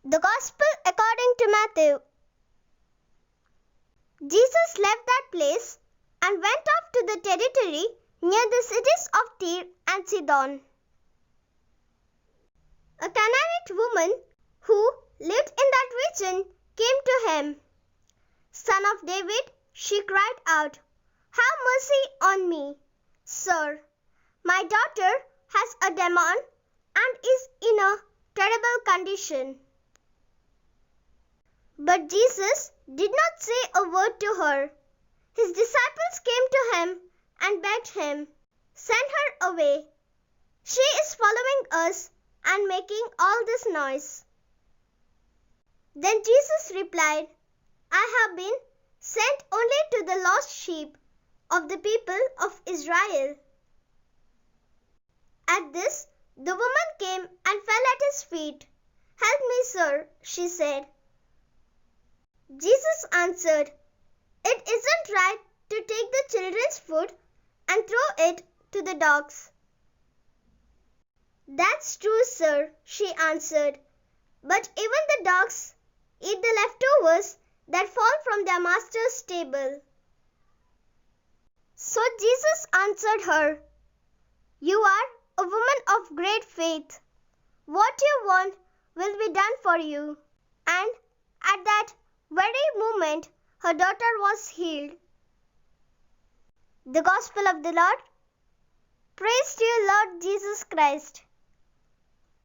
The Gospel according to Matthew. Jesus left that place and went off to the territory near the cities of Tyre and Sidon. A Canaanite woman who lived in that region came to him. "Son of David," she cried out, "have mercy on me, sir. My daughter has a demon and is in a terrible condition." But Jesus did not say a word to her. His disciples came to him and begged him, "Send her away. She is following us and making all this noise." Then Jesus replied, "I have been sent only to the lost sheep of the people of Israel." At this, the woman came and fell at his feet. "Help me, sir," she said. Jesus answered, "It isn't right to take the children's food and throw it to the dogs." "That's true, sir," she answered. "But even the dogs eat the leftovers that fall from their master's table." So Jesus answered her, "You are a woman of great faith. What you want will be done for you." And at that very moment, her daughter was healed. The Gospel of the Lord. Praise to you, Lord Jesus Christ.